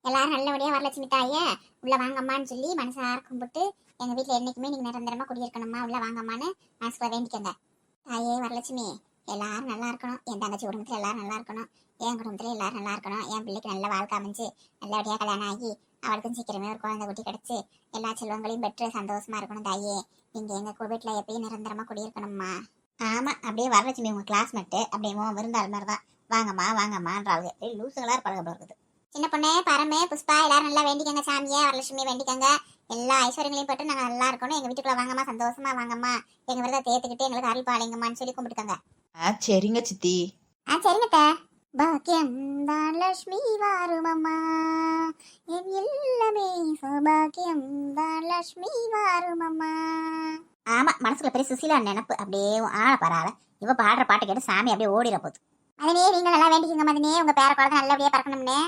எல்லாரும் நல்லபடியா வரலட்சுமி தாயே உள்ள வாங்கம்மான்னு சொல்லி மனசார கும்பிட்டு எங்க வீட்டுல என்னைக்குமே நீங்க நிரந்தரமா குடியிருக்கணுமா உள்ள வாங்கம்மான்னு மனசுக்குள்ள வேண்டிக்கங்க. தாயே வரலட்சுமி எல்லாரும் நல்லா இருக்கணும், என் தங்கச்சி குடும்பத்துல எல்லாரும் நல்லா இருக்கணும், என் குடும்பத்துல எல்லாரும் நல்லா இருக்கணும், என் பிள்ளைக்கு நல்ல வாழ்க்கை அமைஞ்சு நல்லபடியா கல்யாணம் ஆகி அவளுக்கும் சீக்கிரமே ஒரு குழந்தை குட்டி கிடைச்சு எல்லா செல்வங்களையும் பெற்று சந்தோஷமா இருக்கணும். தாயே நீங்க எங்க வீட்டுல எப்பயும் நிரந்தரமா குடியிருக்கணும்மா. ஆமா, அப்படியே வரலட்சுமி உங்க கிளாஸ்மேட்டு அப்படியே விருந்தாள் மாதிரிதான் வாங்கம்மா வாங்கம்மான்றாங்க. லூசுகளா பழக இருக்குது. சின்ன பொண்ணு பரமே புஷ்பா எல்லாரும் நல்லா வேண்டிக்கங்க, சாமியே வரலட்சுமி வேண்டிக்கங்க, எல்லா ஐஸ்வர்யங்களையும் பட்டு நாங்க நல்லா இருக்கணும், எங்க வீட்டுக்குள்ள வாங்கம்மா சந்தோஷமா வாங்கம்மா, எங்க விரத தேத்துக்கிட்டு எங்களுக்கு அருள் பாலிங்கம்மான்னு சொல்லி கும்பிட்டுக்கங்க. சரிங்க சித்தி. சரிங்க. பாக்கியம் தான் லட்சுமி வாருமம்மா, என் எல்லாமே சௌபாக்கியம் தான் லட்சுமி வாருமம்மா. ஆமா, மனசுல பெரிய சுசீலா நினப்பு அப்படியே பரவாயில்ல. இவ பாடுற பாட்டை கேட்டு சாமி அப்படியே ஓடிட போகுது. அதனே நீங்க நல்லா வேண்டிக்கங்க மதனே, உங்க பேர குழந்தை நல்லபடியா பறக்கணும்னே.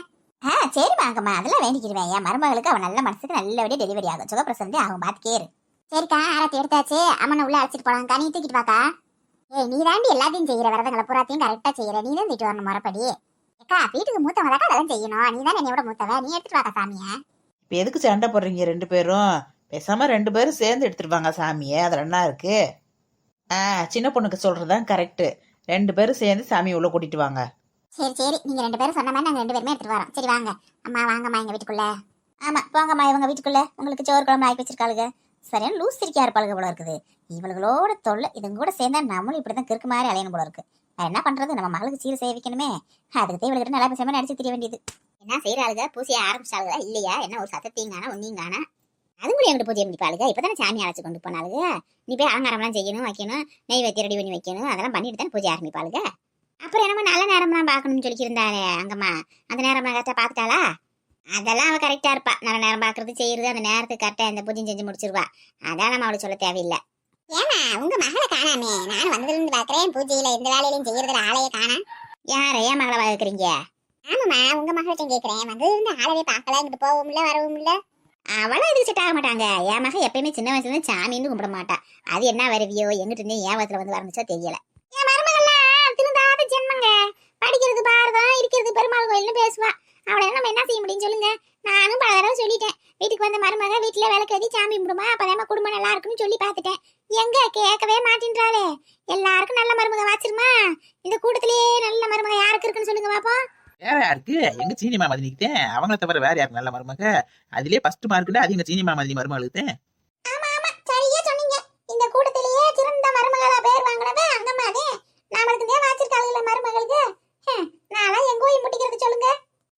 சரி வாங்கம்மா, அதெல்லாம் வேண்டிக்கிடுவேன். என் மருமகளுக்கு அவன் நல்ல மனசுக்கு நல்லபடியா டெலிவரி ஆகும், சுகப்பிரசந்தி ஆகும், பாத்துக்கேரு. சரிக்கா, ஆரத்தி எடுத்தாச்சு, அம்மனை உள்ள அழைச்சிட்டு போலாங்கக்கா, நீ தூக்கிட்டு வாக்கா. நீ தாண்டி எல்லாத்தையும் செய்யற, விரதங்களை பூராத்தையும் கரெக்டா செய்யற, நீ தான் திட்டு வரணும் முறைப்படி. அக்கா வீட்டுக்கு மூத்தவன் தாக்கா அதெல்லாம் செய்யணும், நீ தான் என்னையோட மூத்தவ, நீ எடுத்துட்டு வாக்கா சாமிய. இப்போ எதுக்கு சண்டை போடுறீங்க ரெண்டு பேரும்? பேசாம ரெண்டு பேரும் சேர்ந்து எடுத்துருவாங்க சாமியை, அதுல என்ன இருக்கு? சின்ன பொண்ணுக்கு சொல்றதுதான் கரெக்ட். ரெண்டு பேரும் சேர்ந்து சாமியை உள்ள கூட்டிட்டு வாங்க. சரி நீங்க ரெண்டு பேரும் சொன்ன மாதிரி நாங்க ரெண்டு பேருமே எடுத்துட்டு வரோம். சரி வாங்க அம்மா, வாங்கம்மா எங்க வீட்டுக்குள்ள. ஆமா போங்கம்மா, இவங்க வீட்டுக்குள்ள உங்களுக்கு சோறு குழம்பு ஆக்கி வச்சிருக்காளுங்க. சரியான லூஸ் சிரிக்கா இருப்பாளுங்க போல இருக்குது. இவங்களோட தொல்லை இதுங்க கூட சேர்ந்தா நம்மளும் இப்படிதான் கிறுக்கு மாதிரி அலையணும் போல இருக்கு. என்ன பண்றது, நம்ம மகளுக்கு சீர சேவிக்கணுமே, அதுக்கு தேவைக்கிட்ட நல்லா பேசாம நடிச்சு தெரிய வேண்டியது. என்ன செய்யறாளுங்க, பூசிய ஆரம்பிச்சாளுங்க இல்லையா? என்ன ஒரு சத்தத்தீங்கானா ஒன்னீங்கானா அது கூட எங்கிட்ட பூஜை பண்ணிப்பாளுங்க. இப்பதானே சாமி அழைச்சு கொண்டு போனாளுங்க. நீ போய் அலங்காரம்லாம் செய்யணும், வைக்கணும், நெய் வைத்தி ரெடி பண்ணி வைக்கணும், அதெல்லாம் பண்ணிட்டு தானே பூஜை ஆரம்பிப்பாளுங்க. அப்புறம் என்னமா நல்ல நேரம்லாம் பார்க்கணும்னு சொல்லியிருந்தாரு அங்கம்மா, அந்த நேரம் கரெக்டா பாத்துட்டாளா? அதெல்லாம் அவ கரெக்டா இருப்பா, நல்ல நேரம் பாக்குறது செய்யறது அந்த நேரத்துக்கு கரெக்டா இந்த பூஜை செஞ்சு முடிச்சிருவா. அதான் நம்ம அவளுக்கு சொல்ல தேவையில்லை. ஏமா உங்க மகளை காணாமே, நான் வந்ததுல இருந்து பாக்குறேன் பூஜையில எந்த வேலையிலும் செய்யறதுல ஆளையே காணா. யார ஏன் மகளை பாக்குறீங்க? ஆமாமா, உங்க மகள்கிட்ட கேக்குறேன், வந்ததுல இருந்து ஆளவே பாக்கல, இங்கிட்டு போகவும் இல்ல வரவும் இல்ல. அவளும் இதுக்கு செட் ஆக மாட்டாங்க. என் மகன் எப்பயுமே சின்ன வயசுல இருந்து சாமின்னு கும்பிட மாட்டா. அது என்ன வருவியோ எங்கிட்ட இருந்து ஏன் வயசுல வந்து வரணுச்சோ தெரியல. என் மருமகள்லாம் திருந்தாத ஜென்மங்க, படிக்கிறது பாரதம் இருக்கிறது பெருமாள் கோயில்னு பேசுவா. அவளை நம்ம என்ன செய்ய முடியும் சொல்லுங்க? நானும் பல தடவை சொல்லிட்டேன், வீட்டுக்கு வந்த மருமக வீட்டுல விளக்கு ஏத்தி சாமி கும்பிடுமா, அப்பதான் குடும்பம் நல்லா இருக்குன்னு சொல்லி பாத்துட்டேன். எங்க கேட்கவே மாட்டேன்றாளே. எல்லாருக்கும் நல்ல மருமக வாச்சிருமா, இந்த கூட்டத்திலேயே நல்ல மருமக யாருக்கு இருக்குன்னு சொல்லுங்க பாப்போம். வேற யாருக்கு? எங்க சீனி மாமதினிக்கிட்டேன், அவங்கள தவிர வேற யாருக்கு நல்ல மருமக? அதுலயே ஃபர்ஸ்ட் மார்க்குல அது எங்க சீனி மாமதினி மருமகளுக்கு. ஆமா சரியா சொன்னீங்க, இந்த கூட்டத்திலேயே சிறந்த மருமகளா பேர் வாங்கினவே அங்கம்மாதே. நம்மளுக்கு தான் வாச்சிருக்காளுல மருமகளுக்கு. நான்லாம் எங்க போய் முட்டிக்கிறது சொல்லுங்க?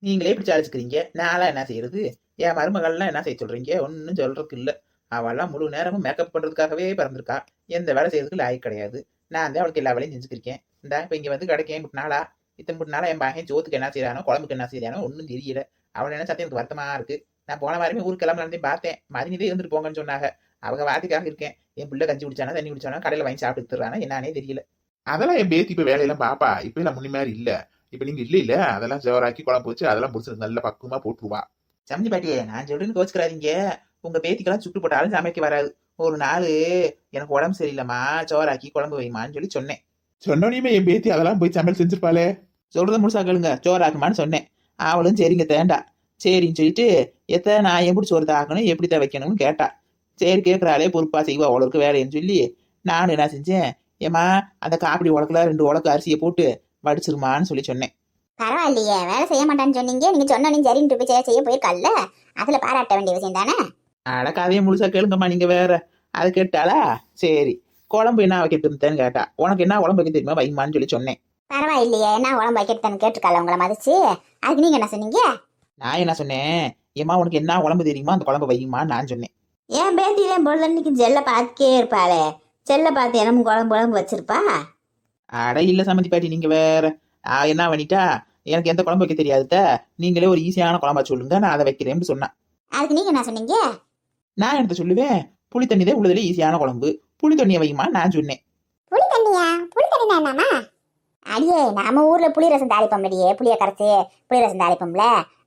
நீங்களே இப்படி சாதிச்சுக்கிறீங்க, நான்லாம் என்ன செய்யறது? என் மருமகள்லாம் என்ன செய்ய சொல்றீங்க? ஒன்னும் சொல்றதுக்கு இல்ல. அவெல்லாம் முழு நேரமும் மேக்கப் பண்றதுக்காகவே பிறந்திருக்கா, எந்த வேலை செய்யறதுக்கு லாய்க்கு கிடையாது. நான் தான் அவளுக்கு எல்லா வேலையும் செஞ்சுக்கிருக்கேன். இந்த இப்ப இங்க வந்து கிடைக்கேன் முட்டினாளா, இத்தனை முட்டினால என் பையன் சோத்துக்கு என்ன செய்யறானோ குழம்புக்கு என்ன செய்யறானோ ஒன்னும் தெரியல. அவளை என்ன சத்தியம் எனக்கு வருத்தமா இருக்கு. நான் போன வாரமே ஊருக்கு கிளம்புறதையும் பார்த்தேன், மதினிதே இருந்துட்டு போங்கன்னு சொன்னாங்க. அவங்க வாத்திக்காக இருக்கேன். என் பிள்ளை கஞ்சி குடிச்சானா தண்ணி குடிச்சானா கடையில வாங்கி சாப்பிட்டுறானா என்னன்னே தெரியல. அதெல்லாம் என் பேத்தி இப்ப வேலையெல்லாம் பாப்பா. இப்ப எல்லாம் முன்னி மாதிரி இல்ல. இப்ப நீங்க இல்ல அதெல்லாம் ஜோராக்கி குழம்பு வச்சு அதெல்லாம் முடிச்சு நல்ல பக்குவமா போட்டுருவா. சமந்தி பாட்டியே, நான் சொல்றேன்னு கோச்சுக்கிறாதீங்க. உங்க பேத்திக்கெல்லாம் சுட்டு போட்டாலும் சமைக்க வராது. ஒரு நாள் எனக்கு உடம்பு சரியில்லைம்மா, சோறாக்கி குழம்பு வைமான்னு சொல்லி சொன்னேன். சொன்னோனையுமே என் பேத்தி அதெல்லாம் போய் சமையல் செஞ்சிருப்பாளே. சொல்றத முழுசா கேளுங்க, சோறாக்குமான்னு சொன்னேன். அவளும் சரிங்க தேண்டா சரின்னு சொல்லிட்டு நான் எப்படி சோறு தாக்கணும் எப்படி தான் வைக்கணும்னு கேட்டா. சரி கேட்கறாளே பொறுப்பா செய்வா அவளுக்கு வேலைன்னு சொல்லி நானும் என்ன செஞ்சேன், ஏமா அந்த காப்பிடி உலக்குல 2 உலக்கு அரிசியை போட்டு வடிச்சிருமான்னு சொல்லி சொன்னேன். பரவாயில்லையே, வேலை செய்ய மாட்டான்னு சொன்னீங்க, நீங்க சொன்னீங்க சரின்னு போய் செய்ய போயிருக்கல்ல, அதுல பாராட்ட வேண்டிய விஷயம் தானே. அடக்காதையே முழுசா கேளுங்கம்மா நீங்க வேற. அது கேட்டாளா, சரி குழம்பு என்ன வைக்கிறதுன்னு கேட்டா. உனக்கு என்ன குழம்பு வைக்க தெரியுமா வைமான்னு சொல்லி சொன்னேன். பரவாயில்லையே, என்ன குழம்பு வைக்கிறதுன்னு கேட்டுருக்கால உங்களை மதிச்சு, அதுக்கு நீங்க என்ன சொன்னீங்க? நான் என்ன சொன்னேன், ஏமா உனக்கு என்ன குழம்பு தெரியுமா அந்த குழம்பு வையுமான்னு நான் சொன்னேன். ஏன் பேத்திதான் பொழுதன்னைக்கு செல்ல பார்த்துக்கே இருப்பாளே, செல்ல பார்த்து என்னமும் குழம்பு வச்சிருப்பா. அட இல்ல சம்மந்தி பாட்டி, நீங்க வேற. என்ன பண்ணிட்டா, எனக்கு எந்த குழம்பு வைக்க தெரியாதுட்ட, நீங்களே ஒரு ஈஸியான குழம்பா சொல்லுங்க நான் அதை வைக்கிறேன்னு சொன்னேன். அதுக்கு நீங்க என்ன சொன்னீங்க? நான் எடுத்து சொல்லுவேன், புளி தண்ணி தான் உள்ளதுல ஈஸியான குழம்பு, புளி தண்ணியை வையுமா நான் சொன்னேன். புளி தண்ணியா? புளி தண்ணி என்னமா? அடியே, நம்ம ஊர்ல புளி ரசம் தாளிப்போம்லடியே, புளிய கரைச்சி புளி ரசம் தாளிப்போம்ல,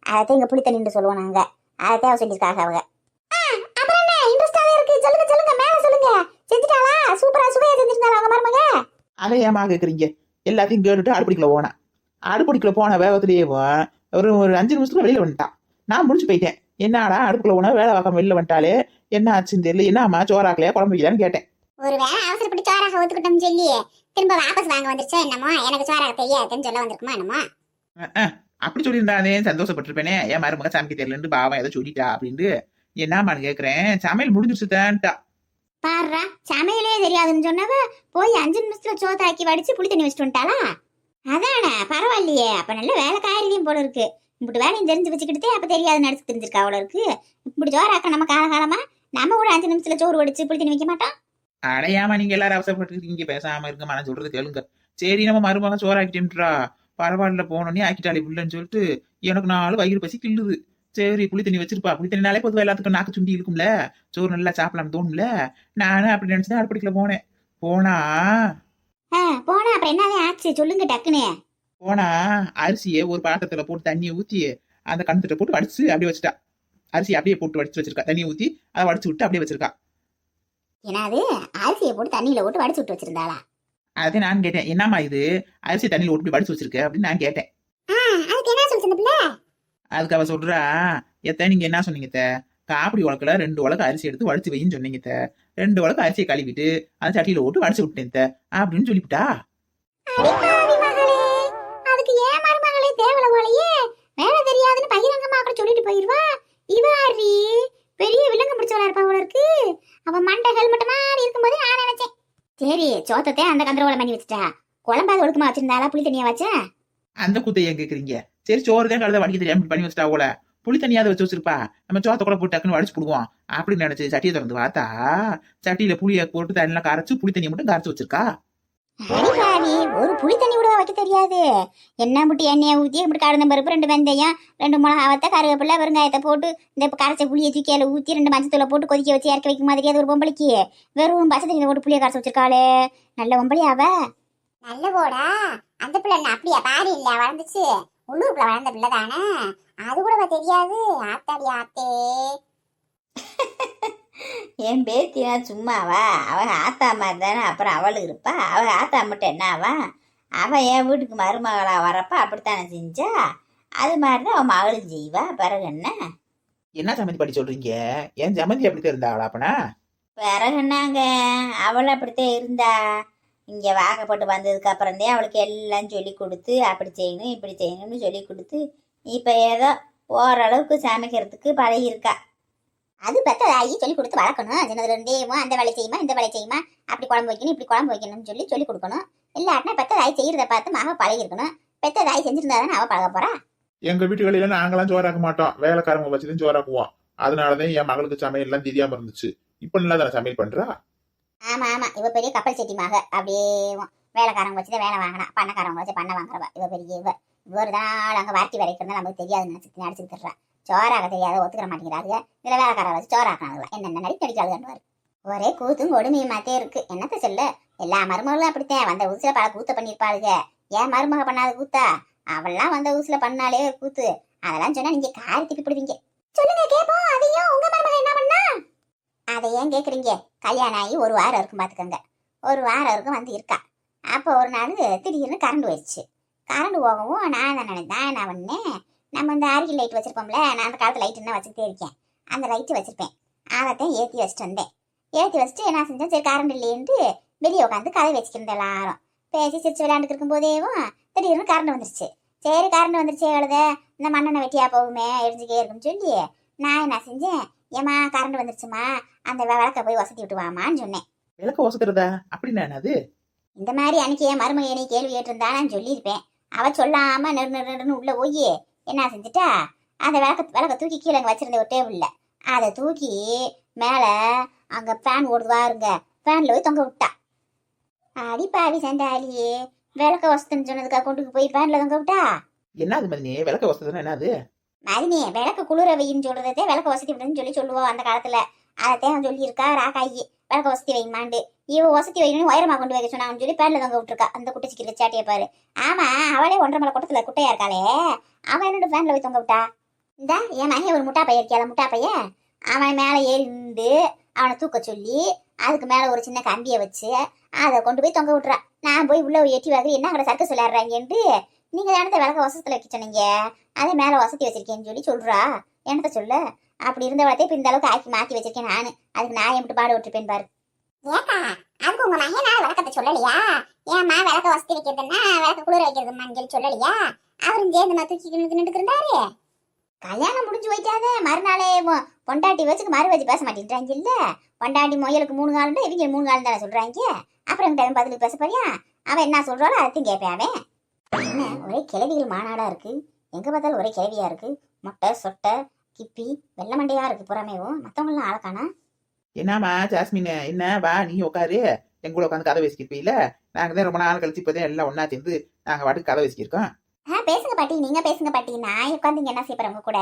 அதைத்தான் இங்க புளி தண்ணின்னு சொல்லுவோம் நாங்க. அதைத்தான் சொல்லியிருக்காங்க அவங்க. அப்புறம் என்ன இன்ட்ரெஸ்டாவே இருக்கு, சொல்லுங்க சொல்லுங்க மேல சொல்லுங்க. செஞ்சுட்டாளா? சூப்பரா சுவையா செஞ்சிருந்தாளா உங்க மருமக? அதை ஏமா கேக்குறீங்க? எல்லாத்தையும் கேட்டுட்டு அடுப்படிக்குள்ள போனா, அடுப்படிக்குள்ள போன வேகத்திலேயே ஒரு 5 நிமிஷத்துல வெளியில வந்துட்டான். நான் முடிச்சு போயிட்டேன். என்னடா அடுப்புக்குள்ள உணவு வேலை பார்க்காம வெளில வந்துட்டாலே, என்ன ஆச்சுன்னு தெரியல, என்னம்மா சோறாக்கலையா குழம்பு வைக்கலான்னு கேட்டேன். ஒரு வேளை அவசரப்பட்டு சோறாக ஒத்துக்கிட்டோம்னு சொல்லி திரும்ப வாபஸ் வாங்க வந்துருச்சோ என்னமோ, எனக்கு சோறாக தெரியாதுன்னு சொல்ல வந்திருக்குமா என்னமோ. அப்படி சொல்லியிருந்தானே சந்தோஷப்பட்டிருப்பேனே, என் மருமக சமைக்க தெரியலன்னு பாவம் ஏதோ சொல்லிட்டா அப்படின்ட்டு. என்னம்மான்னு கேக்குறேன், சமையல் முடிஞ்சிருச்சுதான்ட்டா. பாருடா, சமையலே தெரியாதுன்னு சொன்னவ போய் 5 நிமிஷத்துல சோத்தாக்கி வடிச்சு புளி தண்ணி வச்சுட்டு வந்துட்டாளா. அதானே பரவாயில்லையே, அப்ப நல்ல வேலைக்காரியும் போல இருக்கு. இப்படி வேலையும் தெரிஞ்சு வச்சுக்கிட்டே அப்ப தெரியாதுன்னு நடிச்சு தெரிஞ்சிருக்கா அவ்வளோ இருக்கு. இப்படி சோறாக்க நம்ம காலகாலமா நம்ம கூட 5 நிமிஷத்துல சோறு வடிச்சு புளி தண்ணி வைக்க மாட்டோம். அடையாம நீங்க எல்லாரும் அவசரப்பட்டு பேசாம இருங்கம்மா, நான் சொல்றது கேளுங்க. சரி நம்ம மருமகன் சோறாக்கிட்டேன்றா, பரவாயில்ல போனோன்னே ஆக்கிட்டாளே புள்ளன்னு சொல்லிட்டு எனக்கு 4 வயிறு பசி கிள்ளுது. சரி புளி தண்ணி வச்சிருப்பா, புளி தண்ணினாலே பொதுவாக எல்லாத்துக்கும் நாக்கு சுண்டி இருக்கும்ல, சோறு நல்லா சாப்பிடலாம்னு தோணும்ல. நானும் அப்படி நினைச்சுதான் அடுப்படிக்கல போனா அப்புறம் என்னவே ஆச்சு சொல்லுங்க டக்குனே. போனா அரிசியை ஒரு பாத்திரத்துல போட்டு தண்ணியை ஊத்தி அந்த கணத்துல போட்டு வடிச்சு அப்படியே வச்சுட்டா. அரிசி அப்படியே போட்டு வடிச்சு வச்சிருக்கா, தண்ணியை ஊத்தி அதை வடிச்சு விட்டு அப்படியே வச்சிருக்கா. என்னது அரிசியை போட்டு தண்ணியில போட்டு வடிச்சு விட்டு வச்சிருந்தாளா? அதே நான் கேட்டேன், என்னம்மா இது அரிசி தண்ணியில போட்டு வடிச்சு வச்சிருக்க அப்படின்னு நான் கேட்டேன். அதுக்கு என்ன சொல்லுங்க பிள்ளை? அதுக்கு அவ சொல்றா, எத்த நீங்க என்ன சொன்னீங்க, காப்பிடி உலக்கில 2 உலக்கு அரிசி எடுத்து வடிச்சு வைன்னு சொன்னீங்க, 2 உலக்கு அரிசியை கழுவிட்டு அந்த சட்டியில போட்டு வடிச்சு விட்டேன் அப்படின்னு சொல்லிவிட்டா. அதுக்கு ஏன் மருமகளே தேவல போலயே, வேலை தெரியாதுன்னு பகிரங்கமா கூட சொல்லிட்டு போயிருவா. இவாரி பெரிய விலங்கு முடிச்சவளா இருப்பா போல இருக்கு. அவ மண்டை ஹெல்மெட் மாதிரி இருக்கும்போது நான் நினைச்சேன், சரி சோத்தத்தை அந்த கந்தரவோல பண்ணி வச்சுட்டா, குழம்பாது ஒழுக்கமா வச்சிருந்தாளா புளி தண்ணியா வச்ச? அந்த கூத்தைய கேக்குறீங்க? சரி சோறு தான் கழுத வடிக்க தெரியாம பண்ணி வச்சுட்டா போல, புளி தண்ணியாவது வச்சு வச்சிருப்பா, நம்ம சோத்த கூட போட்டு டக்குன்னு வடிச்சு போடுவோம் அப்படின்னு நினைச்சு சட்டியை திறந்து பார்த்தா சட்டியில புளியை போட்டு தண்ணிலாம் கரைச்சு புளி தண்ணியை மட்டும் கரைச்சு வச்சிருக்கா. ஒரு புளி தண்ணி கூட வைக்க தெரியாது. என்ன முட்டி எண்ணெயை ஊத்தி இப்படி கடுந்த பருப்பு 2 வெந்தயம் 2 மிளகாவத்தை கருவேப்பிலை வெறுங்காயத்தை போட்டு இந்த கரைச்ச புளியை தூக்கி அதில் ஊற்றி 2 மஞ்சத்தூளை போட்டு கொதிக்க வச்சு இறக்கி வைக்க மாதிரி அது ஒரு பொம்பளைக்கு வெறும் பச்சை தண்ணியில போட்டு புளியை கரைச்சி வச்சிருக்காளே, நல்ல பொம்பளையா அவ. நல்ல போடா, அந்த பிள்ளை அப்படியா பாரி இல்ல வளர்ந்துச்சு, உள்ளூருக்குள்ள வளர்ந்த பிள்ளை தானே, அது கூட தெரியாது. ஆத்தாடி ஆத்தே. என் பேத்தினா சும்மாவா? அவ ஆத்தா மாதிரி தானே அப்புறம் அவளுக்கு இருப்பா. அவ ஆத்தா மட்டும் என்னவா? அவன் என் வீட்டுக்கு மருமகளா வரப்ப அப்படித்தானே செஞ்சா, அது மாதிரிதான் அவன் மகளும் செய்வா. பிறகு என்ன சம்மந்தி படி சொல்றீங்க? என் சம்மந்தி அப்படி இருந்தாங்களா அப்பனா? பிறகு என்னங்க, அவள் அப்படித்தான் இருந்தா. இங்கே வாக்கப்பட்டு வந்ததுக்கு அப்புறந்தே அவளுக்கு எல்லாம் சொல்லி கொடுத்து அப்படி செய்யணும் இப்படி செய்யணும்னு சொல்லி கொடுத்து இப்போ ஏதோ ஓரளவுக்கு சமைக்கிறதுக்கு பழகிருக்கா. அது பெத்ததாகி சொல்லி கொடுத்து வளர்க்கணும். சின்னதுல இருந்தே அந்த வேலை செய்யுமா இந்த வேலை செய்யுமா, அப்படி குழம்பு வைக்கணும் இப்படி குழம்பு வைக்கணும்னு சொல்லி கொடுக்கணும். இல்லாட்டினா பெத்ததாய் செய்யறத பார்த்து மக பழகிருக்கணும். பெத்ததாய் செஞ்சிருந்தா தானே அவ பழக போறா. எங்க வீட்டுகளில நாங்களாம் சோறாக்க மாட்டோம், வேலைக்காரங்க வச்சுதான் சோறாக்குவோம். அதனாலதான் என் மகளுக்கு சமையல் எல்லாம் தெரியாம இருந்துச்சு. இப்ப நல்லா தானே சமையல் பண்றா. ஆமா ஆமா, இவ பெரிய கப்பல் செட்டி மக. அப்படியே வேலைக்காரங்க வச்சுதான் வேலை வாங்கினா, பண்ணக்காரங்க வச்சு பண்ண வாங்குறவா இவ பெரிய. ஒரு நாள் அங்க வார்த்தி வரைக்கும் நமக்கு தெரியாது நடிச்சுட்டு தர்றா. சோறாக தெரியாத ஒத்துக்கிற மாட்டேங்கிறாங்க. இதுல வேலைக்கார வச்சு சோறாக்குறாங்களா, என்னென்ன நடிக்காதுன்னு ஒரே கூத்தும் கொடுமையுமாத்தே இருக்கு. என்னத்த சொல்ல, எல்லா மருமகளும் அப்படித்தான் வந்த ஊசில பல கூத்த பண்ணிருப்பாளுங்க. ஏன் மருமக பண்ணாத கூத்தா? அவள்லாம் வந்த ஊசில பண்ணாலே கூத்து. அதெல்லாம் சொன்னா நீங்க காரி திப்பி பிடிவீங்க. சொல்லுங்க கேப்போம், அதையும் உங்க மருமக என்ன பண்ணா? அதை ஏன் கேக்குறீங்க? கல்யாணம் ஆகி 1 வாரம் இருக்கும் பாத்துக்கோங்க. 1 வாரம் இருக்கும் வந்து இருக்கா. அப்போ ஒரு நாள் திடீர்னு கரண்ட் போயிடுச்சு. கரண்ட் போகவும் நான் தான் நினைத்தேன், என்ன பண்ணேன், நம்ம இந்த அருகில் லைட் வச்சிருப்போம்ல, நான் அந்த காலத்து லைட் என்ன வச்சுக்கிட்டே இருக்கேன், அந்த லைட்டு வச்சிருப்பேன். அதைத்தான் ஏற்றி வச்சுட்டு வந்தேன். ஏற்றி வச்சுட்டு என்ன செஞ்சேன், சரி கரண்ட் இல்லைன்ட்டு வெளியே உட்காந்து கதை வச்சுக்கிட்டு எல்லாரும் பேசி சிரிச்சு விளையாண்டுட்டு இருக்கும் போதேவும் திடீர்னு கரண்ட் வந்துருச்சு. சரி கரண்ட் வந்துருச்சு எழுத, இந்த மண்ணெண்ணை வெட்டியா போகுமே எரிஞ்சுக்கே இருக்குன்னு சொல்லி நான் என்ன செஞ்சேன், ஏமா கரண்ட் வந்துருச்சுமா அந்த விளக்க போய் வசதி விட்டு வாமான்னு சொன்னேன். விளக்க வசக்கிறதா அப்படின்னா என்னது? இந்த மாதிரி அன்னைக்கு என் மருமகனை கேள்வி கேட்டிருந்தா நான் சொல்லியிருப்பேன். அவ சொல்லாம நெருன்னு உள்ள போய் என்ன செஞ்சுட்டா, அந்த விளக்க தூக்கி கீழே வச்சிருந்த ஒரு டேபிள்ல அதை தூக்கி மேல அங்க ஃபேன் ஓடுது பாருங்க, ஃபேன்ல போய் தொங்க விட்டா. அடிப்பாவி சண்டாலியே, விளக்க வசத்துன்னு சொன்னதுக்கா கொண்டு போய் ஃபேன்ல தொங்க விட்டா. என்னது மதினி, விளக்க வசதுன்னா என்னது? மதினி விளக்கு குளிர வையின்னு சொல்றதே விளக்க வசதி விடுன்னு சொல்லுவோம் அந்த காலத்துல. அதைத்தான் சொல்லியிருக்கா ராக்காயி, விளக்க வசதி வைமாண்டு. இவ வசதி வைக்கணும் உயரமா கொண்டு வைக்க சொன்னாங்கன்னு சொல்லி பேன்ல தொங்க விட்டுருக்கா. அந்த குட்டை சிக்கிற சாட்டியை பாரு. ஆமா, அவளே 1.5 மலை கூட்டத்துல குட்டையா இருக்காளே, அவன் என்னோட ஃபேன்ல போய் தொங்க விட்டா. இந்த என் மகன் ஒரு முட்டா பையன் இருக்கியால, முட்டா பையன், அவன் மேல ஏறி நின்று அவனை தூக்க சொல்லி அதுக்கு மேல ஒரு சின்ன கம்பியை வச்சு அதை கொண்டு போய் தொங்க விட்டுறா. நான் போய் உள்ள எட்டி வாங்க, என்ன அங்கே சர்க்கஸ் விளையாடுறாங்கன்ட்டு, நீங்க தானே விளக்க வசத்துல வைக்க சொன்னீங்க, அதே மேல வசதி வச்சிருக்கேன்னு சொல்றா. என்னத்த சொல்ல அப்படி இருந்த வளர்த்தே இப்ப இந்த அளவுக்கு ஆக்கி மாக்கி வச்சிருக்கேன் நானு. அதுக்கு நான் எப்படி பாடு விட்டுருப்பேன் பாரு. ஏக்கா அதுக்கு உங்க மகனால விளக்கத்தை சொல்லலையா? ஏமா விளக்க வசதி வைக்கிறதுன்னா விளக்க குளிர வைக்கிறதுமான்னு சொல்லி சொல்லலையா? அவரும் சேர்ந்து தூக்கி நின்றுட்டு இருந்தாரு. கல்யாணம் முடிஞ்சு போயிட்டாதே மறுநாளே பொண்டாட்டி வச்சுக்கு மறு வச்சு பேச மாட்டேன்றாங்க. இல்ல பொண்டாட்டி முயலுக்கு 3 காலம் இவங்க 3 காலம் தானே சொல்றாங்க. அப்புறம் எங்கிட்ட பதிலுக்கு பேச போறியா? அவன் என்ன சொல்றாளோ அதையும் கேட்பேன். அவன் என்ன ஒரே கிழவிகள் மாநாடா இருக்கு. எங்க பார்த்தாலும் ஒரே கிழவியா இருக்கு. மொட்டை சொட்டை கிப்பி வெள்ள மண்டையா இருக்கு புறமேவும். மத்தவங்களாம் ஆளக்கானா. என்னம்மா ஜாஸ்மின், என்ன வா நீ உட்காரு, எங்கூட உட்காந்து கதை பேசிக்கிருப்பீல. நாங்க தான் ரொம்ப நாள் கழிச்சு இப்போதான் எல்லாம் ஒன்னா சேர்ந்து நாங்க வாட்டுக்கு கதை பேசிக்கிருக்கோம். பேசுங்க பாட்டி, நீங்க பேசுங்க பாட்டி. நான் உட்காந்து இங்க என்ன செய்யறேன் உங்க கூட?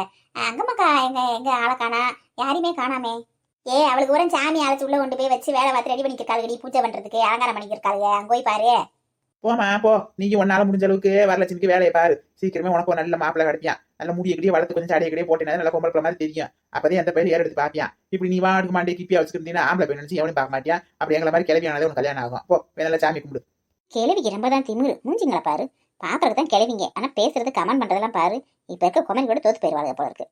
அங்கம்மாக்கா எங்க எங்க ஆளக்கானா? யாரையுமே காணாமே. அவளுக்கு ஒரு சாமி அழைச்சு உள்ள கொண்டு போய் வச்சு வேலை பார்த்து ரெடி பண்ணிக்கிருக்காளுடி. பூஜை பண்றதுக்கு அலங்காரம் பண்ணிக்கிருக்காளுங்க. அங்க போய் பாரு. போமா போ, நீங்க ஒன்னால முடிஞ்ச அளவுக்கு வரலட்சுமிக்கு வேலையை பாரு. சீக்கிரமே உனக்கு ஒரு நல்ல மாப்பிள்ளை கிடைப்பான். நல்ல முடிய கிடியே வளர்த்து கொஞ்சம் சாடிய கிடியே போட்டேன் நல்ல கொம்பளை மாதிரி தெரியும். அப்பதே அந்த பேர் ஏற எடுத்து பாப்பியான். இப்படி நீ வாடுக்கு மாண்டே கிப்பியா வச்சுக்கிட்டீங்கன்னா ஆம்பளை போய் நினைச்சு எவனையும் பார்க்க மாட்டியா. அப்படி எங்களை மாதிரி கிளவியானதே உனக்கு கல்யாணம் ஆகும். போ நல்ல சாமி கும்பிடு. கிழவிக்கு ரொம்ப தான் திமிரு. மூஞ்சிங்களா பாரு. பாக்குறது தான் கிழவிங்க, ஆனா பேசுறது கமெண்ட் பண்றதெல்லாம் பாரு. இப்ப இருக்க கொமெண்ட் கூட தோத்து போயிருவாங்க போல இருக்கு.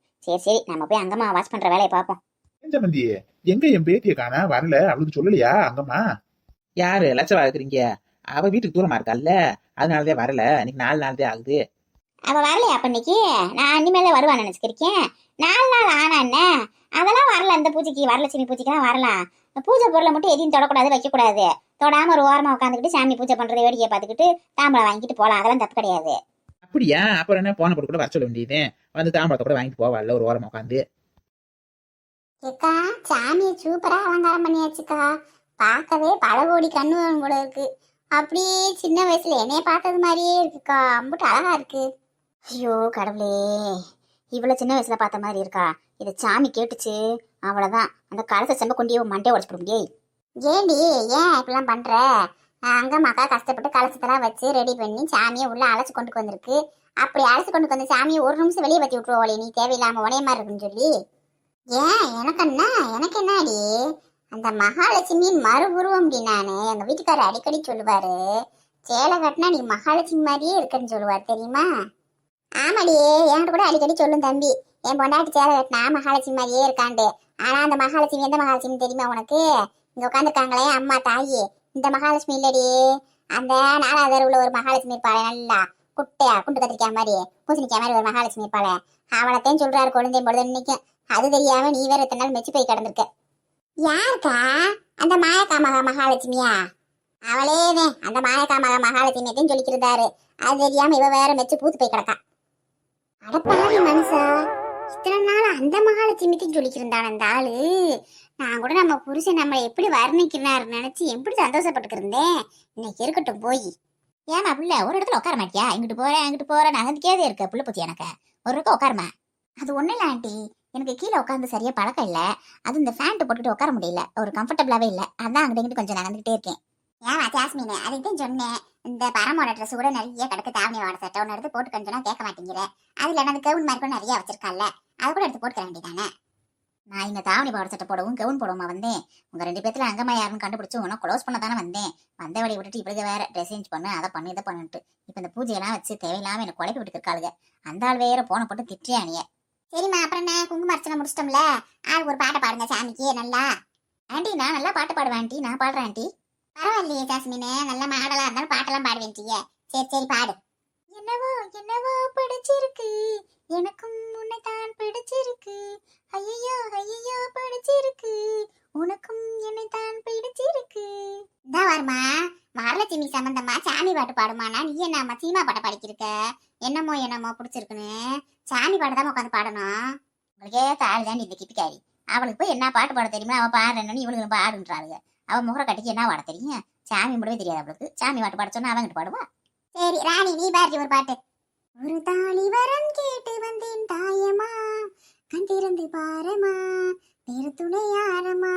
சரி நம்ம போய் அங்கம்மா வாட்ச் பண்ற வேலையை பார்ப்போம். சம்பந்தி எங்க என் பேத்திய காண வரல? அவளுக்கு சொல்லலையா அங்கம்மா? யாரு லட்சவா இருக்கிறீங்க? அவ வீட்டுக்கு தூரமா இருக்கால்ல, அதனாலதான் வரல. இன்னைக்கு 4 நாள் தான் ஆகுது. அவ வரலையா அப்ப இன்னைக்கு? நான் இனிமேல வருவான்னு நினைச்சிருக்கேன். 4 நாள் ஆனா என்ன அதெல்லாம் வரல. இந்த பூஜைக்கு வரலட்சுமி பூஜைக்கு தான் வரலாம். பூஜை பொருளை மட்டும் எதையும் தொடக்கூடாது, வைக்க கூடாது. தொடாம ஒரு ஓரமா உட்காந்துக்கிட்டு சாமி பூஜை பண்றது வேடிக்கையை பார்த்துக்கிட்டு தாம்பளை வாங்கிட்டு போலாம். அதெல்லாம் தப்பு கிடையாது. அப்படியா? அப்புறம் என்ன போன போட்டு கூட வர சொல்ல வேண்டியது. வந்து தாம்பளத்தை கூட வாங்கிட்டு போவாள் ஒரு ஓரமா உட்காந்து. ஏக்கா சாமியை சூப்பரா அலங்காரம் பண்ணியாச்சுக்கா. பார்க்கவே பல கோடி கண்ணு கூட இருக்கு. அப்படியே சின்ன வயசுல என்னைய பார்த்தது மாதிரியே இருக்குக்கா. அம்புட்டு அழகா இருக்கு. ஐயோ கடவுளே, இவ்வளவு சின்ன வயசுல பார்த்த மாதிரி இருக்கா? இதை சாமி கேட்டுச்சு அவ்வளவுதான். அந்த கலச செம்ப கொண்டியே மண்டையை உடச்சு போட முடியே. ஏண்டி ஏன் இப்படிலாம் பண்ற? அங்கம்மாக்கா கஷ்டப்பட்டு கலசத்தெல்லாம் வச்சு ரெடி பண்ணி சாமியை உள்ள அழைச்சு கொண்டு வந்திருக்கு. அப்படி அழைச்சு கொண்டு வந்து சாமியை ஒரு நிமிஷம் வெளியே பத்தி விட்டுருவோம். நீ தேவையில்லாம உனைய மாதிரி இருக்குன்னு சொல்லி. ஏன் எனக்கு என்ன அடி? அந்த மகாலட்சுமியின் மறுபுருவம் நானு. எங்க வீட்டுக்காரர் அடிக்கடி சொல்லுவாரு, சேலை கட்டினா நீ மகாலட்சுமி மாதிரியே இருக்குன்னு சொல்லுவார் தெரியுமா? ஆமாடியே, என்கிட்ட கூட அடிக்கடி சொல்லும் தம்பி, என் பொண்டாட்டி சேலை கட்டினா மகாலட்சுமி மாதிரியே இருக்காண்டு. ஆனா அந்த மகாலட்சுமி எந்த மகாலட்சுமி தெரியுமா உனக்கு? இங்க உட்காந்துருக்காங்களே அம்மா தாயி, இந்த மகாலட்சுமி இல்லடி. அந்த 4வது தெருவுல ஒரு மகாலட்சுமி இருப்பாளே, நல்லா குட்டையா குண்டு கத்திரிக்காய் மாதிரி பூசணிக்காய் மாதிரி ஒரு மகாலட்சுமி இருப்பாளே, அவளத்தையும் சொல்றாரு குழந்தையும் பொழுது நினைக்கும். அது தெரியாம நீ வேற இத்தனை நாள் மெச்சு போய் கிடந்திருக்க. யாருக்கா? அந்த மாயக்கா மகாலட்சுமியா? அவளேதே அந்த மாயக்கா மகாலட்சுமியத்தையும் சொல்லிக்கிறாரு. அது தெரியாம இவ வேற மெச்சு பூத்து போய் கிடக்கா. அடப்பாவி மனுஷா, இத்தனை நாள் அந்த மகாலட்சுமியத்தையும் சொல்லிக்கிருந்தான் அந்த ஆளு. நான் கூட நம்ம புருஷன் நம்ம எப்படி வர்ணிக்கிறாரு நினைச்சு எப்படி சந்தோஷப்பட்டுக்கிருந்தேன். இன்னைக்கு இருக்கட்டும் போய். ஏமா புள்ள ஒரு இடத்துல உட்கார மாட்டியா? இங்கிட்டு போறேன் அங்கிட்டு போறேன் நகர்ந்துக்கேதே இருக்க புள்ள பூச்சி. எனக்கு ஒரு இருக்க உட்காருமா. அது ஒண்ணு இல்ல ஆண்டி, எனக்கு கீழே உட்காந்து சரியா பழக்கம் இல்ல. அது இந்த ஃபேண்ட் போட்டுக்கிட்டு உட்கார முடியல, ஒரு கம்ஃபர்டபுளாவே இல்ல. அதான் அங்கிட்டு கொஞ்சம் நகர்ந்துகிட்டே இருக்கேன். ஏமா ஜாஸ்மின், அதுதான் சொன்னேன். இந்த பரமோட ட்ரெஸ் கூட நிறைய கிடக்கு. தாவணியோட சட்டை ஒன்று எடுத்து போட்டு கொஞ்சம் கேட்க மாட்டேங்கிற. அதுல என்ன கவுன் மாதிரி கூட நிறைய வச்சிருக்கால, அதை கூட எடுத்து போட்டுக்க வேண்டியதானே. நான் இங்க தாவணி போட சட்டை போடவும் கவுன் போடுவோமா வந்தேன். உங்க 2 பேத்துல அங்கம்மா யாருன்னு கண்டுபிடிச்சு உனக்கு க்ளோஸ் பண்ண தானே வந்தேன். வந்த வழி விட்டுட்டு இப்படி வேற ட்ரெஸ் சேஞ்ச் பண்ணு, அதை பண்ணு இதை பண்ணிட்டு இப்ப இந்த பூஜையெல்லாம் வச்சு தேவையில்லாம எனக்கு குழப்பி விட்டு இருக்காளுங்க. அந்த ஆள் வேற போன போட்டு திட்டியானிய. சரிம்மா அப்புறம் என்ன, குங்கும அர்ச்சனை முடிச்சிட்டோம்ல, ஆள் ஒரு பாட்டை பாடுங்க சாமிக்கு நல்லா. ஆண்டி நான் நல்லா பாட்டு பாடுவேன் ஆண்டி, நான் பாடுறேன் ஆண்டி. பரவாயில்லையே ஜாஸ்மினே, நல்ல மாடலா இருந்தாலும் பாட்டெல்லாம் பாடுவேன்ட்டியே. சரி பாடு. என்னவோ என்னவோ பிடிச்சிருக்கு, எனக்கும் உன்னைத்தான் பிடிச்சிருக்கு. ஐயோ ஐயோ பிடிச்சிருக்கு, உனக்கும் என்னைத்தான் பிடிச்சிருக்கு. இந்த வருமா வரலட்சுமி சம்பந்தமா சாமி பாட்டு பாடுமானா, நீ என்ன சீமா பாட்டை பாடிக்கிருக்க? என்னமோ பிடிச்சிருக்குன்னு சாமி பாட்டு உட்காந்து பாடணும். உங்களுக்கே தாள் தாண்டி இந்த கிப்பிக்காரி. அவளுக்கு போய் என்ன பாட்டு பாட தெரியுமா? அவ பாடுறேன்னு இவளுக்கு பாடுன்றாளுங்க. அவ முகர கட்டிக்கு என்ன பாட தெரியும்? சாமி முடிவே தெரியாது அவளுக்கு. சாமி பாட்டு பாட சொன்னா அவங்கிட்டு பாடுவா. சரி ராணி நீ பாடி ஒரு பாட்டு. ஒரு தாளி வரம் கேட்டு வந்தேன் தாயம்மா, கண் திறந்து பாரமா, வேறு துணை யாரமா,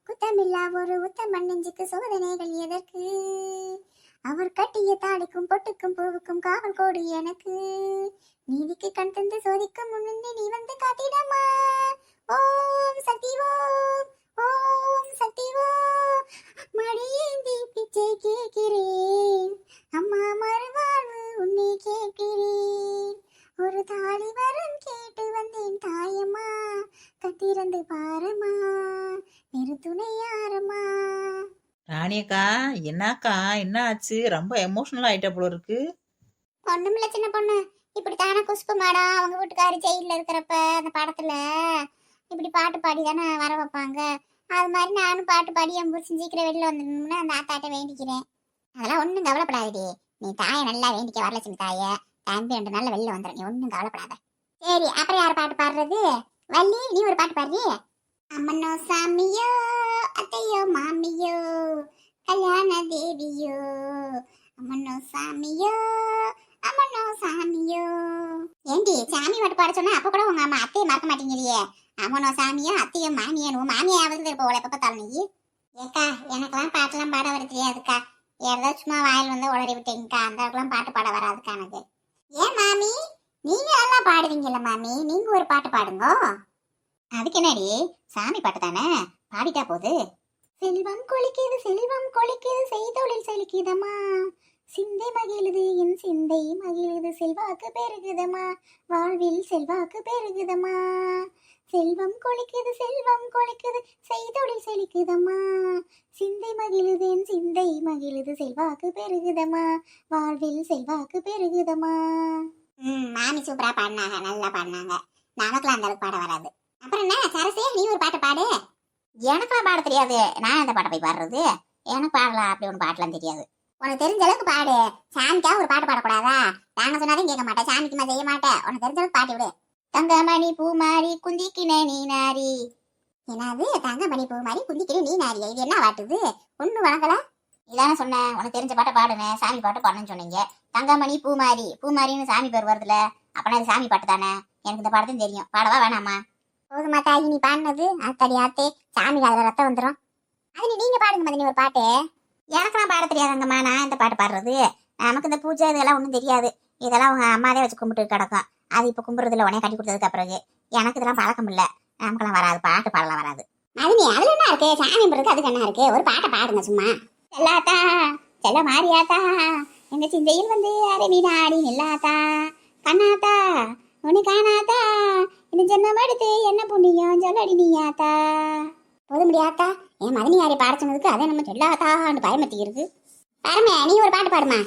குத்தமில்லா ஒரு உத்தமன் நெஞ்சுக்கு சோதனைகள் எதற்கு, அவர் கட்டிய தாடிக்கும் பொட்டுக்கும் பூவுக்கும் காவல் கோடு எனக்கு, நீதிக்கு கண் தந்து சோதிக்கும் முன்னே நீ வந்து காத்திடமா. ஓம் சக்தி ஓம், ஓம் சக்தி ஓம், மடியேந்தி பிச்சை கேட்கிறேன், அம்மா மறுவாழ்வு உன்னை கேட்கிறேன், ஒரு தாலி வரம் கேட்டு வந்தேன் தாய் திறந்து பாரமா நிறுத்துணை யாரமா. ராணியக்கா என்னக்கா என்ன ஆச்சு? ரொம்ப எமோஷனல் ஆயிட்ட போல இருக்கு. ஒண்ணுமில்ல சின்ன பொண்ணு, இப்படித்தானே குஷ்பு மேடம் அவங்க வீட்டுக்காரி ஜெயில இருக்கிறப்ப அந்த படத்துல இப்படி பாட்டு பாடி தானே வர வைப்பாங்க. அது மாதிரி நானும் பாட்டு பாடி என் புருஷன் சீக்கிரம் வெளியில வந்துடணும்னு அந்த ஆத்தாட்ட வேண்டிக்கிறேன். அதெல்லாம் ஒன்றும் கவலைப்படாதடி, நீ தாயை நல்லா வேண்டிக்க வரலட்சுமி தாயை. தம்பி 2 நாள்ல வெளியில வந்துடும், நீ ஒன்றும் கவலைப்படாத. சரி, அப்புறம் யார் பாட்டு பாடுறது? வள்ளி, நீ ஒரு பாட்டு பாடுறி. அம்மனோ சாமியோ அத்தையோ மாமியோ கல்யாண தேவியோ, அம்மனோ சாமியோ அம்மனோ சாமியோ. ஏண்டி சாமி பாட்டு பாட சொன்னா அப்ப கூட உங்க அம்மா அத்தையை மறக்க மாட்டேங்கிறியே. அம்மனோ சாமியோ அத்தையோ மாமியோ மாமியாவது இருப்ப எப்ப பார்த்தாலும் நீ. ஏக்கா எனக்கெல்லாம் பாட்டெல்லாம் பாட வர தெரியாதுக்கா, ஏதாவது சும்மா வாயில் வந்து உளறி விட்டீங்கக்கா, அந்த அளவுக்குலாம் பாட்டு பாட வராதுக்கா எனக்கு. ஏன் மாமி, நீங்க நல்லா பாடுவீங்கல்ல மாமி, நீங்க ஒரு பாட்டு பாடுங்க. அதுக்கு என்னடி, சாமி பாட்டு தானே, பாடிட்டா போகுது. செல்வம் கொளிக்குது செய்தொழில் செலுக்கிதமா, சிந்தை மகிழுது என் சிந்தை மகிழுது செல்வாக்கு பெருகுதமா, வாழ்வில் செல்வாக்கு பெருகுதமா. செல்வம் கொளிக்குது செய்தொழில் செலுக்குதமா, சிந்தை மகிழுது என் சிந்தை மகிழுது செல்வாக்கு பெருகுதமா, வாழ்வில் செல்வாக்கு பெருகுதமா. மாமி சூப்பரா பாடினாங்க, நல்லா பாடினாங்க. நமக்குலாம் அந்த அளவுக்கு பாட வராது. அப்புறம் என்ன சரசே, நீ ஒரு பாட்டு பாடு. எனக்குலாம் பாட தெரியாது, நான் அந்த பாட்டை போய் பாடுறது? எனக்கு பாடலாம் அப்படி ஒன்று பாட்டெல்லாம் தெரியாது. உனக்கு தெரிஞ்ச அளவுக்கு பாடு. சாமிக்கா ஒரு பாட்டு பாடக்கூடாதா? நாங்க சொன்னாலும் கேட்க மாட்டேன், சாமிக்குமா செய்ய மாட்டேன். உனக்கு தெரிஞ்ச அளவுக்கு பாட்டு விடு. தங்கமணி பூ மாறி குந்திக்கின நீ நாரி. என்னது தங்கமணி பூ மாறி குந்திக்கின நீ நாரியா? இது என்ன பாட்டுது? ஒண்ணு வழங்கல. இதானே சொன்னேன், உனக்கு தெரிஞ்ச பாட்டை பாடுனேன், சாமி பாட்டு பாடணும்னு சொன்னீங்க. தங்கமணி பூமாரின்னு சாமி பேர் வருதுல, அப்பனா இது சாமி பாட்டு தானே. எனக்கு இந்த பாடத்தையும் தெரியும், பாடவா வேணாமா? போதுமா தாயி, நீ பாடினது அத்தடி ஆத்தே, சாமி காதுல ரத்தம் வந்துடும். அது நீங்க பாடுங்க மதினி ஒரு பாட்டு. எனக்கெல்லாம் பாட தெரியாதங்கம்மா, நான் இந்த பாட்டு பாடுறது? நமக்கு இந்த பூஜை இதெல்லாம் ஒன்றும் தெரியாது, இதெல்லாம் அவங்க அம்மாதே வச்சு கும்பிட்டு கிடக்கும். அது இப்போ கும்பிட்றதுல உடனே கட்டி கொடுத்ததுக்கு பிறகு எனக்கு இதெல்லாம் பழக்கம் இல்லை, நமக்கெல்லாம் வராது, பாட்டு பாடலாம் வராது. மதினி அதுல என்ன இருக்கு, சாமி பிறகு அதுக்கு என்ன இருக்கு? ஒரு பாட்டை பாடுங்க சும்மா. செல்லாத்தா செல்ல மாரியாத்தா எங்க சிந்தையில் வந்து அரவி நாடி நில்லாத்தா, கண்ணாத்தா உனி காணாத்தா இந்த ஜென்மம் எடுத்து என்ன புண்ணியம் சொல்லடி நீயாத்தா. போது முடியாத்தா, என் மதினி யாரை பாட சொன்னதுக்கு அதே நம்ம சொல்லாத்தான்னு பயமத்திக்கிறது. பரமே நீ ஒரு பாட்டு பாடுமா.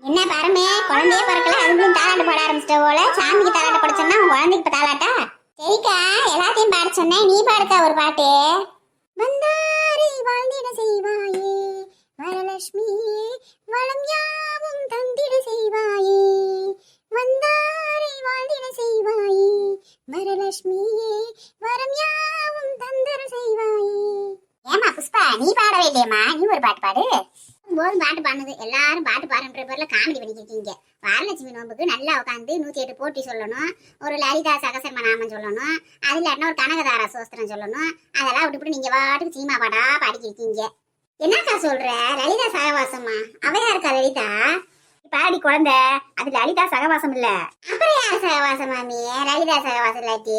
என்ன பரமே, குழந்தையே பிறக்கல அதுங்களும் தாளாட்டு பாட ஆரம்பிச்சிட்ட போல. சாமிக்கு தாளாட்ட பாட சொன்னா உன் குழந்தைக்கு இப்ப தாளாட்டா? சரிக்கா, எல்லாத்தையும் பாட சொன்னேன், நீ பாடுக்கா ஒரு பாட்டு. வந்தாரை வாழ்ந்திட செய்வாயே வரலட்சுமியே, வளம் யாவும் தந்திட செய்வாயே, வந்தாரை வாழ்ந்திட செய்வாயே வரலட்சுமியே, வரம் யாவும் தந்திட செய்வாயே. ஏமா புஷ்பா, நீ பாடவே இல்லையம்மா, நீ ஒரு பாட்டு பாடு. போதும் பாட்டு பாடுனது, எல்லாரும் பாட்டு பாடுன்ற பேர்ல காமெடி பண்ணிக்கிட்டீங்க. வரலட்சுமி நோம்புக்கு நல்லா உட்காந்து 108 போட்டி சொல்லணும், ஒரு லலிதா சகசர்ம நாமம் சொல்லணும், அது இல்லாட்டினா ஒரு கனகதாரா சோஸ்திரம் சொல்லணும். அதெல்லாம் விட்டுவிட்டு நீங்க பாட்டுக்கு சீமா பாடா பாடிக்கிட்டீங்க. என்னக்கா சொல்ற? லலிதா சகவாசமா? அவையா இருக்கா லலிதா? பாடி குழந்தை, அது லலிதா சகவாசம் இல்ல. அப்புறம் யார் சகவாசம் மாமி? லலிதா சகவாசம் இல்லாட்டி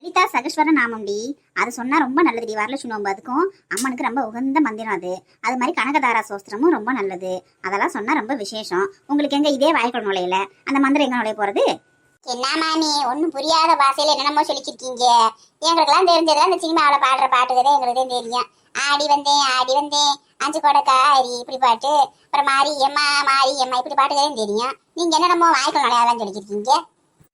லலிதா சகஸ்வர நாமம்டி, அது சொன்னா ரொம்ப நல்லதுடி. வரலட்சுமி நோம்பு அதுக்கும் அம்மனுக்கு ரொம்ப உகந்த மந்திரம் அது. அது மாதிரி கனகதாரா சோஸ்திரமும் ரொம்ப நல்லது, அதெல்லாம் சொன்னா ரொம்ப விசேஷம். உங்களுக்கு எங்க இதே வாய்க்குள் நுழையில, அந்த மந்திரம் எங்க நுழைய போறது? என்ன மாமி, ஒன்னும் புரியாத பாஷையில என்னென்னமோ சொல்லிக்கிட்டீங்க. எங்களுக்கெல்லாம் தெரிஞ்சதெல்லாம் இந்த சினிமாவில் பாடுற பாட்டுக்கதே எங்களுக்கு தெரியும். ஆடி வந்தேன் 5 கொடைக்காரி இப்படி பாட்டு, அப்புறம் மாரி எம்மா இப்படி பாட்டுக்கதே தெரியும். நீங்க என்னென்னமோ வாய்க்குள் நுழையாதான் சொல்லிக்கிட்டீங்க.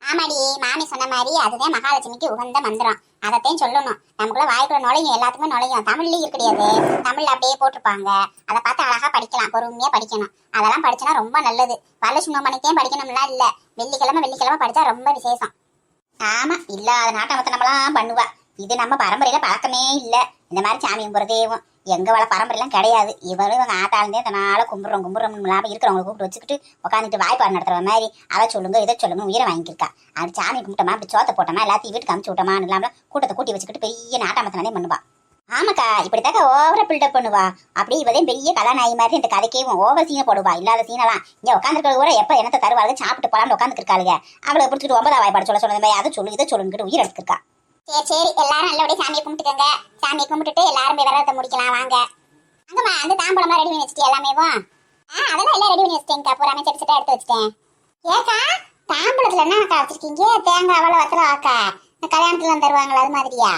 ஆமாடி, மாமி சொன்ன மாதிரி அதுதான் மகாலட்சுமிக்கு உகந்த மந்திரம், அதைத்தான் சொல்லணும். நமக்குள்ள வாய்க்குள்ள நுழையும், எல்லாத்துக்குமே நுழையும். தமிழ்லயும் இருக்கு கிடையாது, தமிழ்ல அப்படியே போட்டிருப்பாங்க. அதை பார்த்து அழகா படிக்கலாம், பொறுமையா படிக்கணும். அதெல்லாம் படிச்சனா ரொம்ப நல்லது. வரலட்சுமி நோம்பனைத்தையும் படிக்கணும்லாம் இல்ல, வெள்ளிக்கிழமை படிச்சா ரொம்ப விசேஷம். ஆமா, இல்லாத நாட்டமத்தை நம்மளாம் பண்ணுவா. இது நம்ம பரம்பரையில பழக்கமே இல்ல, இந்த மாதிரி சாமி கும்பிட்றதேவும் எங்க வள பரம்பரையெல்லாம் கிடையாது. இவரும் இவங்க ஆத்தாளந்தே தனால கும்பிட்றோம் இல்லாம இருக்கிறவங்களை கூப்பிட்டு வச்சுக்கிட்டு உட்காந்துட்டு வாய்ப்பாடு நடத்துற மாதிரி அதை சொல்லுங்க இதை சொல்லுங்க உயிரை வாங்கியிருக்கா. அது சாமி கும்பிட்டோமா, அப்படி சோத்தை போட்டோமா, எல்லாத்தையும் வீட்டுக்கு அமுச்சு விட்டோமான்னு இல்லாம கூட்டத்தை கூட்டி வச்சுக்கிட்டு பெரிய நாட்டாமத்தனே பண்ணுவா. ஆமாக்கா, இப்படித்தாக்கா ஓவரா பில்டப் பண்ணுவா. அப்படி இவதே பெரிய கதாநாயகி மாதிரி இந்த கதைக்கேவும் ஓவர் சீனை போடுவா. இல்லாத சீனெல்லாம் இங்க உட்காந்துருக்கிறது கூட எப்ப என்னத்தை தருவாங்க சாப்பிட்டு போலான்னு உட்காந்துருக்காளுங்க. அவளை பிடிச்சிட்டு 9ஆம் வாய்ப்பாடு சொல்ல சொன்னது மாதிரி அதை சொல்லு இதை சொல்லுங்கிட்டு உயிர் எடுத்துருக்கா. சரி, எல்லாரும் நல்லபடியா சாமியை கும்பிட்டுக்கோங்க. சாமியை கும்பிட்டுட்டு எல்லாரும் போய் விரதத்தை முடிக்கலாம் வாங்க. அங்கம்மா அந்த தாம்பூலமா ரெடி பண்ணி வச்சுட்டு எல்லாமேவா? அதெல்லாம் எல்லாம் ரெடி பண்ணி வச்சுட்டேங்க, பூராமே செட்டு எடுத்து வச்சுட்டேன். ஏக்கா தாம்பூலத்துல என்னக்கா வச்சிருக்கீங்க? தேங்காய் அவளை வத்தல ஆக்கா கல்யாணத்துல தருவாங்களா அது மாதிரியா?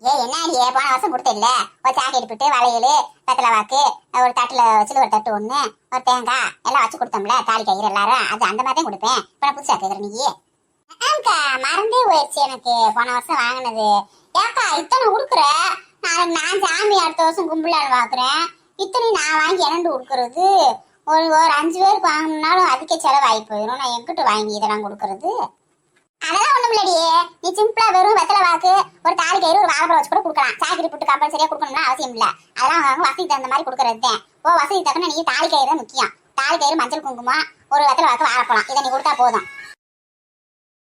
என்னடியே போன வருஷம் கொடுத்தில்ல, ஒரு சாக்கெட் பிட்டு வளையல் வெத்தலை வாக்கு ஒரு தட்டுல வச்சு ஒரு தட்டு ஒண்ணு ஒரு தேங்காய் எல்லாம் வச்சு கொடுத்தோம்ல தாலி கயிறு எல்லாரும், அது அந்த மாதிரி தான் கொடுப்பேன். இப்ப புதுசா கேக்குற நீ? ஆமாக்கா மறந்தே போயிடுச்சு எனக்கு போன வருஷம் வாங்கினது. ஏக்கா இத்தனை கொடுக்குற, நான் சாமி அடுத்த வருஷம் கும்பிடலான்னு பாக்குறேன். இத்தனை நான் வாங்கி என்னண்டு கொடுக்கறது? ஒரு 5 பேருக்கு வாங்கினாலும் அதுக்கே செலவாகி போயிடும். நான் எங்கிட்ட வாங்கி இதெல்லாம் கொடுக்கறது? அதெல்லாம் ஒண்ணும் இல்லடியே, நீ சிம்பிளா வெறும் வெத்தலை வாக்கு ஒரு தாலி கயிறு ஒரு வாழைப்பழம் வச்சு கூட கொடுக்கலாம். சாக்கெட் போட்டு கம்பல்சரியா கொடுக்கணும்னா அவசியம் இல்ல. அதெல்லாம் அவங்க வசதி தகுந்த மாதிரி கொடுக்கறது தான். வசதி தக்கன நீ தாலி கயிறு தான் முக்கியம். தாலி கயிறு மஞ்சள் குங்குமம் ஒரு வெத்தலை வாக்கு வாழைப்பழம் இதை நீ கொடுத்தா போதும்.